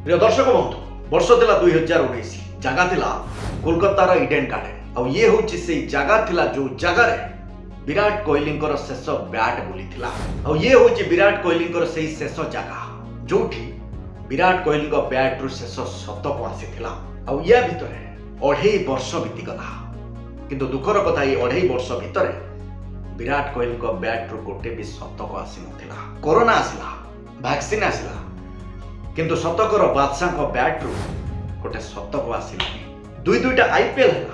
प्रिय दर्शक बंधु वर्ष थिला 2019 जगह थिला कोलकातार इडेन गार्डन और ये हूँ से जगह थिला जो जगह विराट कोहली शेष बैट बुली और ये हूँ विराट कोहली से शेष जगह जो विराट कोहली बैट रु शेष शतक आसी या भितर 2.5 वर्ष बीतीगला किंतु दुखर कथा ये 2.5 वर्ष भितर विराट कोहली बैट रु गोटे भी शतक आसी नथिला। कोरोना आसिला, वैक्सीन आसिला किंतु शतकर बादशाह बैट रु गोटे शतक आसिलानी। दुईटा आईपीएल है,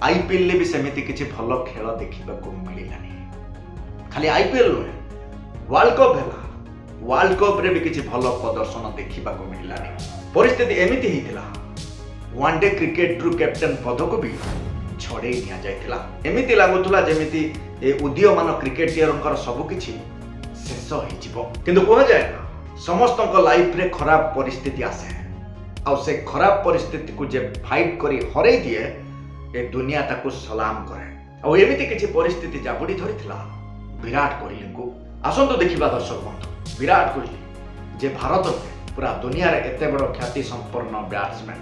आईपीएल भी सेमिति किछि भल खेल देखा मिलानी। खाली आईपीएल नुहे वर्ल्ड कप है, वर्ल्ड कप रे भी किछि भल प्रदर्शन देखा मिलानी। परिस्थिति एमिति हिथिला वनडे क्रिकेट रु कैप्टेन पद को भी छड़े निया जायतिला। एमिति लागुतला जेमिति ए उदीयमान क्रिकेटियर सबकिछि शेष हो किंतु कह जाए ना समस्त लाइफ रे खराब परिस्थिति आसे और से खराब परिस्थिति को जे फाइट करी हरई दिए ए दुनिया ताकू सलाम करे और एमिति किछि परिस्थिति जाबुड़ी धरिथिला विराट कोहली को। आसंतु देखिबा दर्शक बंधु विराट कोहली जे भारत में पूरा दुनिया रे एते बड़ ख्याति संपन्न बैट्समैन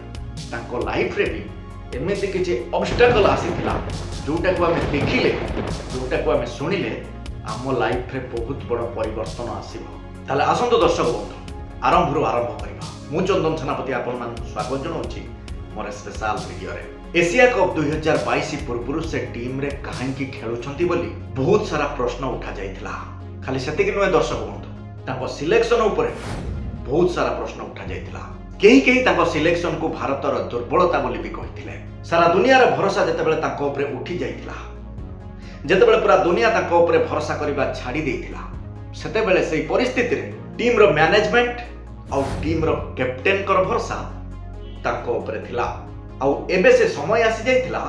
तांको लाइफ रे भी एमिति किछि ऑब्स्टेकल आसीथिला जोटा को हमें देखिले जोटा को हमें सुनिले आम लाइफ रे बहुत बड़ परिवर्तन आसीबो। ताले आसंतु दर्शक बंधु आरंभ करिबा। मु चंदन सेनापति आपन मान स्वागत जनाउछि मोर स्पेशल वीडियो रे। एशिया कप 2022 पूर्व से टीम रे कहां की खेलुछंती बोली बहुत सारा प्रश्न उठा जाइथिला। खाली सेतिक नुहे दर्शक बंधु ताको सिलेक्शन ऊपर बहुत सारा प्रश्न उठा जाइथिला। कहीं ताको सिलेक्शन को भारतर दुर्बलता बोली भी कहिथिले। सारा दुनिया रे भरोसा जेतेबेले ताको ऊपर उठी जाइथिला, जेतेबेले पूरा दुनिया ताको ऊपर भरोसा करिबा छाड़ी देइथिला, सेतेबेले सेही परिस्थिति रे टीम रो मैनेजमेंट और टीम रो कैप्टेन कर भरोसा ताको ऊपर थिला। और एबे से समय आसी जाइथिला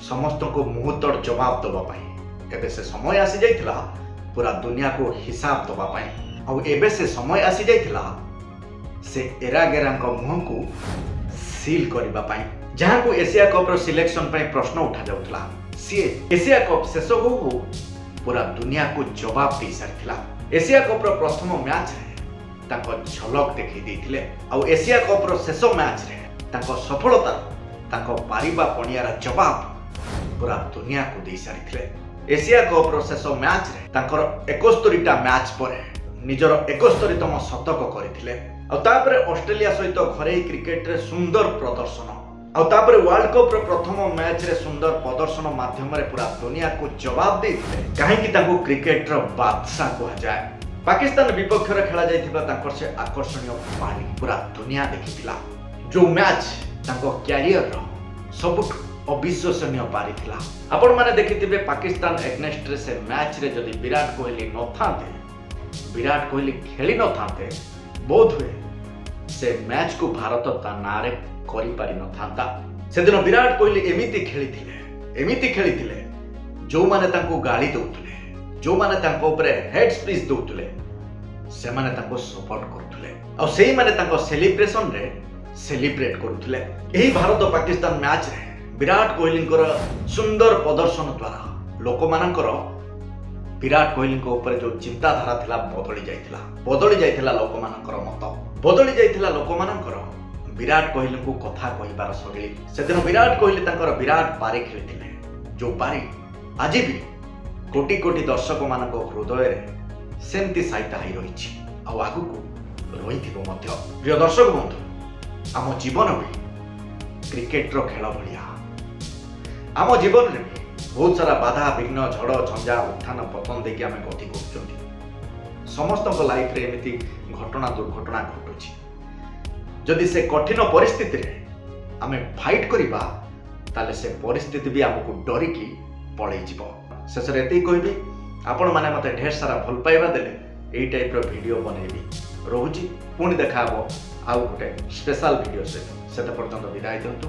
समस्त को मुहूर्तोड़ जवाब दबा पाई। एबे से समय आसी जाइथिला पूरा दुनिया को हिसाब दबा पाई। और एबे से समय आसी जाइथिला से एरागेरा मुह को सील करबा पाई। जहां को एशिया कप रो सिलेक्शन पाई प्रश्न उठा जाउथला सी एशिया कप शेष हो पूरा दुनिया को जवाब दे सारथिला। एशिया कप रो प्रथम मैच रे ताको झलक देखि देथिले और एशिया कप रो शेष मैच रे ताको सफलता ताको पारिबा पणियारा जवाब पूरा दुनिया को दे सारथिले। एशिया कप रो शेष मैच रे ताकर 71टा मैच पर निजर 71तम शतक करथिले और तापर ऑस्ट्रेलिया सहित घरे क्रिकेट रे सुंदर प्रदर्शन और तापर वर्ल्ड कप रो प्रथम मैच रे सुंदर प्रदर्शन माध्यम रे पूरा दुनिया को जवाब देथिले काहे कि ताको क्रिकेट रो बादशाह कहा जाय। पाकिस्तान विपक्ष रे खेला जायथिबा ताकर से आकर्षणीय पारी पूरा दुनिया देखिथिला। जो मैच ताको कैरियर रो सबुठ अविश्वसनीय पारी थिला। आपण माने देखिथिबे पाकिस्तान एगनेस्ट रे से मैच रे जदी विराट कोहली न थाते, विराट कोहली खेली न थाते बहुत हुए से मैच को भारत ता नारे करि पारि न थांता। से दिन विराट कोहली एमिति खेलिथिले जो माने तांको गाली दउतले, जो माने तांको ऊपर हेड स्पीच दउतले से माने तांको सपोर्ट करथुले और सेही माने तांको सेलिब्रेशन रे सेलिब्रेट करथुले। एही भारत पाकिस्तान मैच रे विराट कोहली सुंदर प्रदर्शन द्वारा लोक मानकर विराट कोहली ऊपर जो चिंताधारा थिला बदली जाइथिला लोक मानकर मत बदली जाइथिला लोक मानकर विराट कोहली को कथा कहिबार शैली। से दिन विराट कोहली तांकर विराट पारी खेलिथिले जो पारी आज भी कोटी कोटी दर्शक मानक हृदय रे सेमती साइता होई रहिछि आ आगु को रहिथिबो मध्य। प्रिय दर्शक बंधु आम जीवन भी क्रिकेट रो खेल भलिया आम जीवन रे बहुत सारा बाधा विघ्न झड़ झंझा उत्थान पतन देखिए आम गति कर समस्त लाइफ रे एमिति घटना दुर्घटना घटुची। जदि से कठिन परिस्थिति रे आमे फाइट करिबा ताले से परिस्थिति भी हमको डरिकी पळै जिवो। शेष रे एति कहबी आपण माने मते ढेर सारा भल पाइबा देले एई टाइप रो वीडियो बनेबी रहूची पुणी देखाबो आउ गोटे स्पेशल वीडियो से पर्यंत विदाय दियंतु।